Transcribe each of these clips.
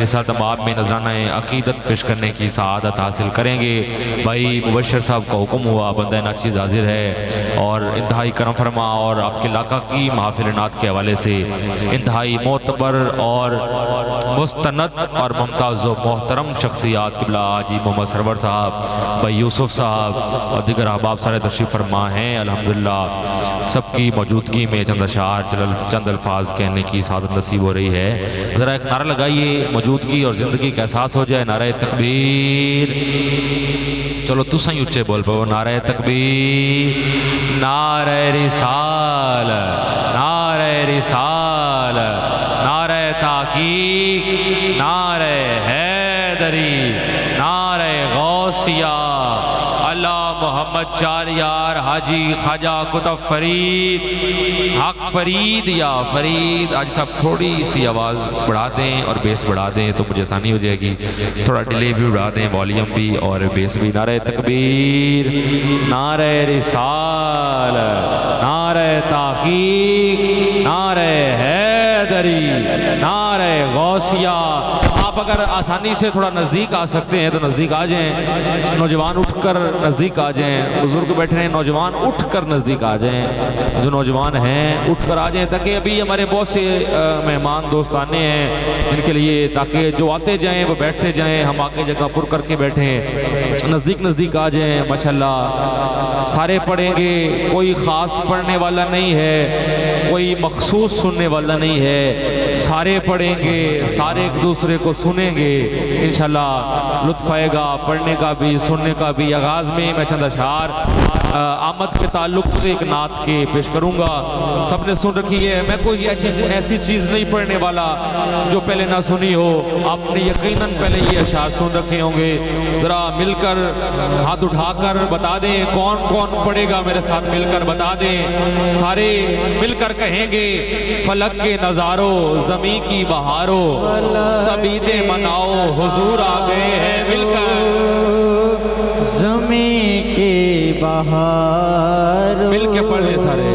के साथ हम आप में नजराना अकीदत पेश करने की सआदत हासिल करेंगे। भाई मुबशर साहब का हुक्म हुआ, बंदा नाचीज़ हाजिर है और इंतहाई करम फरमा और आपके इलाका की महफिल नात के हवाले से इंतहाई मोतबर और मुस्तनद और मुमताज़ व मोहतरम शख्सियात क़िबला हाजी मोहम्मद सरवर साहब, भाई यूसुफ साहब और दीगर अहबाब सारे तशरीफ़ फरमा हैं। अल्हम्दुलिल्लाह सबकी मौजूदगी में चंद अशार चंद अल्फाज कहने की सादत नसीब हो रही है। ज़रा एक नारा लगाइए, मौजूदगी और ज़िंदगी का एहसास हो जाए। नारे तकबीर, चलो तुम ही उच्चे बोल पाओ। नारे तकबीर, नारे रिसाल, नारे रिसाल, नारे ताकीक, नारे हैदरी, नारे गौसिया, अल्लाह मोहम्मद चार यार हाजी ख्वाजा कुतुब फरीद, हक फरीद या फरीद। आज सब थोड़ी सी आवाज़ बढ़ा दें और बेस बढ़ा दें तो मुझे आसानी हो जाएगी। थोड़ा डिले भी बढ़ा दें, वॉल्यूम भी और बेस भी। नारे तकबीर, नारे रिसाल, नारे ताकीक, नारे हैदरी, नारे गौसिया। आप अगर आसानी से थोड़ा नज़दीक आ सकते हैं तो नज़दीक आ जाएं। नौजवान उठकर नज़दीक आ जाएं, बुजुर्ग बैठे हैं, नौजवान उठकर नज़दीक आ जाएं। जो नौजवान हैं उठकर आ जाएं ताकि अभी हमारे बहुत से मेहमान दोस्त आने हैं इनके लिए, ताकि जो आते जाएं वो बैठते जाएं, हम आके जगह पुर करके बैठें। नज़दीक आ जाएं। माशाल्लाह सारे पढ़ेंगे, कोई ख़ास पढ़ने वाला नहीं है, कोई मखसूस सुनने वाला नहीं है। सारे पढ़ेंगे, सारे एक दूसरे को सुनेंगे, इंशाल्लाह लुत्फ़ आएगा पढ़ने का भी सुनने का भी। आगाज़ में मैं चंद अशार आमद के ताल्लुक से एक नात के पेश करूँगा। सबने सुन रखी है, मैं कोई ऐसी चीज़ नहीं पढ़ने वाला जो पहले ना सुनी हो। आपने यकीनन पहले ये अशार सुन रखे होंगे। ज़रा मिलकर हाथ उठाकर बता दें कौन कौन पढ़ेगा, मेरे साथ मिलकर बता दें। सारे मिलकर कहेंगे, फलक के नज़ारों ज़मीं की बहारों सभी दे मनाओ हुजूर आ गए हैं। मिलकर ज़मीं के बहारों मिल के पढ़ ले सारे।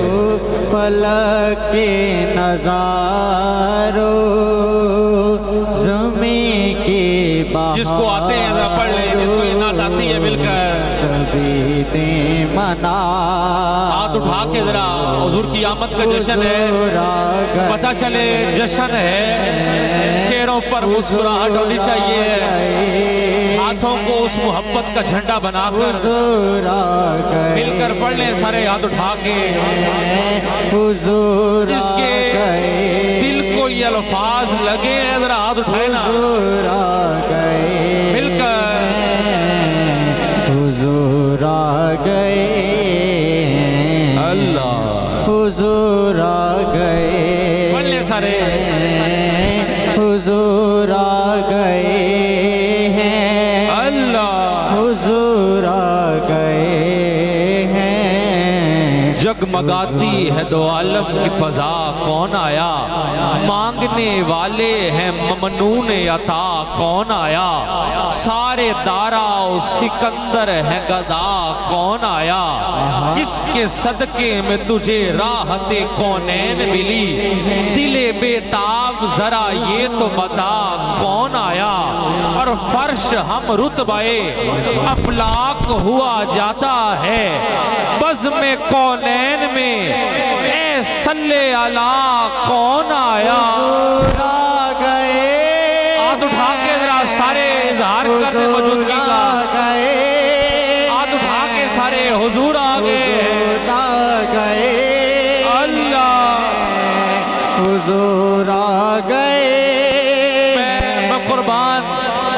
फलक के नज़ारों ज़मीं के बहारों, जिसको आते हैं जरा पढ़ ले, जिसको ये नात आती है मिलकर सभी दे मना। हाथ उठा के जरा, हुजूर की आमद का जश्न है, पता चले जश्न है। चेहरों पर मुस्कुराहट होनी चाहिए, हाथों को उस मोहब्बत का झंडा बनाकर मिलकर पढ़ लें सारे हाथ उठा के। हुजूर जिसके दिल को ये अल्फाज लगे जरा हाथ उठाए ना मिलकर। हुजूर आ गए, अल्लाह हुजूर आ गए, पढ़ ले सारे। हुजूर आ गए हैं, अल्लाह हुजूर आ गए हैं। जगमगाती है दो आलम की फजा, कौन आया मांगने वाले हैं ममनून अता, कौन आया सारे दारा सिकंदर है गदा, कौन आया किसके सदके में तुझे राहते कौनैन मिली, दिले बेताब जरा ये तो बता, कौन आया और फर्श हम रुतबाए अफलाक हुआ जाता है, बज़ में कौनैन में ए सल्ले अला, कौन आया। आ गए, हाथ उठा के जरा सारे इजहार करने मौजूदगी का, हाथ उठा के सारे हुजूर आ गए, अल्लाह हुजूर आ गए। मैं कुर्बान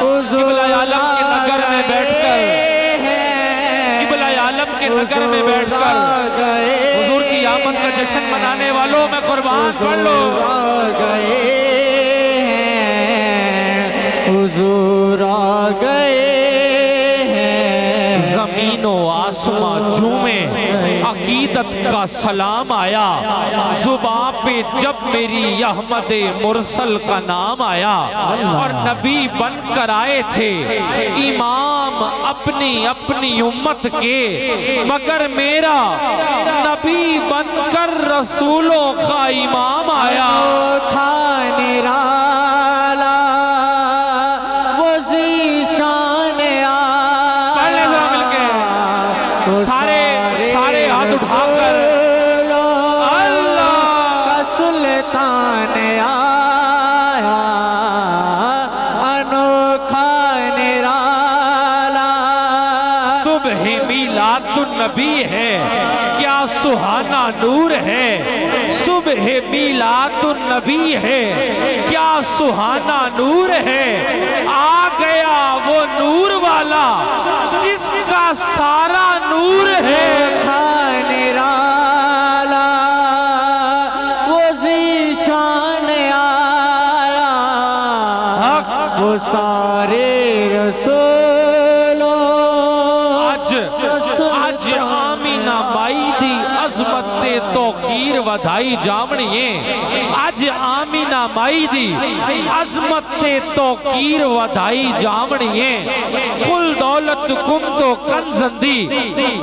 क़िबला आलम के नगर में बैठकर, क़िबला आलम के नगर में बैठकर हुजूर की आमद का जश्न मनाने वालों में कुर्बान। पढ़ लो हुजूर आ गए हैं। ज़मीनो आसमां झूमे अकीदत का सलाम आया, जुबां पे जब मेरी अहमद मुरसल का नाम आया, और नबी बनकर आए थे इमाम अपनी अपनी उम्मत के, मगर मेरा नबी बनकर रसूलों का इमाम आया। था निराला नबी है, क्या सुहाना नूर है। सुबह मीलादुन नबी है, क्या सुहाना नूर है। आ गया वो नूर वाला जिसका सारा नूर है। निराला वो ज़ीशान आया, वो सारे रसूलों आज आमीना माई दी अजमत ते तौकीर वधाई जावणिए। आज आमीना माई दी अजमत ते तौकीर वधाई जावणिए। कुल दौलत कुम तो कंजंदी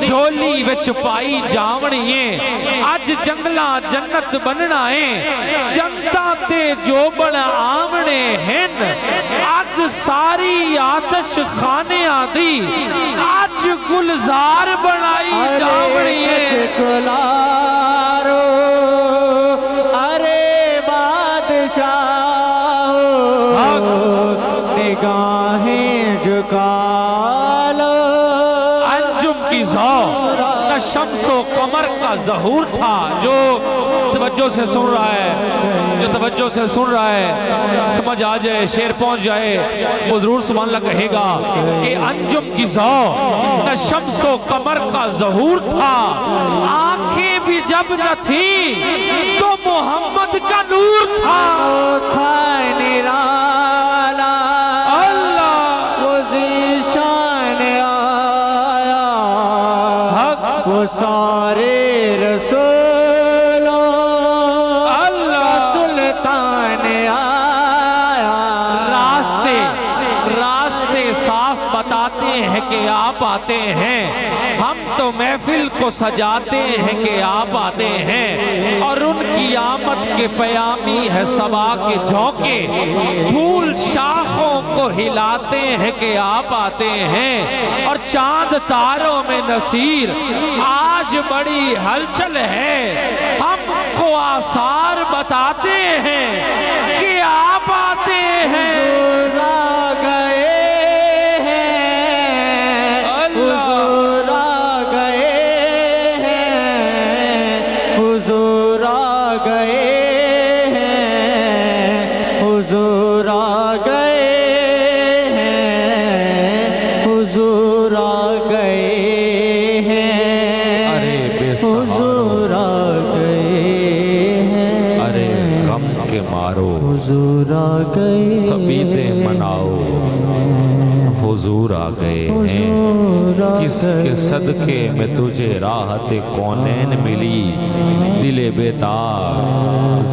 झोली विच पाई जावणिए। आज जंगला जन्नत बनना है, जनता ते जोबन आवणे हैं। अग सारी आतश खानिया दी आज गुलजार बनाई जावणी है। गुलारो अरे बादशाह निगाहें झुका लो। अंजुम की ज़ौ न शम्सो कमर का ज़हूर था। जो तवज्जो से सुन रहा है, जो तवज्जो से सुन रहा है, समझ आ जाए, शेर पहुंच जाए, वो जरूर सुभान अल्लाह कहेगा कि अंजुम की ज़ौ न शम्सो कमर का ज़हूर था। आंखें भी जब न थी तो मोहम्मद का नूर था। निराला अल्लाह वो ज़ीशान आया, वो सारे रसूलों अल्लाह सुल्तान आया। रास्ते साफ बताते हैं कि आप आते हैं। हम तो महफिल को सजाते हैं कि आप आते हैं। और उनकी आमद के पयामी है सबा के झोंके। फूल शाखों को हिलाते हैं कि आप आते हैं। और चांद तारों में नसीर आज बड़ी हलचल है। हमको आसार बताते हैं कि आप आते हैं। हुजूर आ गए हैं, हुजूर आ गए हैं, हुजूर आ गए हैं, हुजूर आ गए हैं, हुजूर आ गए हैं। अरे हुजूर आ गए हैं। अरे गम के मारो हुजूर आ गए, सबीते मनाओ, हुजूर आ गए हैं। किसके सदके में तुझे राहत कौनैन मिली। दिले बेताब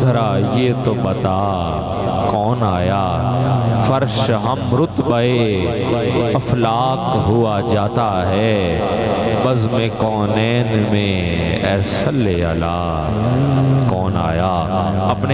जरा ये तो बता कौन आया। फर्श हम रुतबे अफलाक हुआ जाता है। बज़्म कौनैन में ऐ सल्ले अला कौन आया। अपने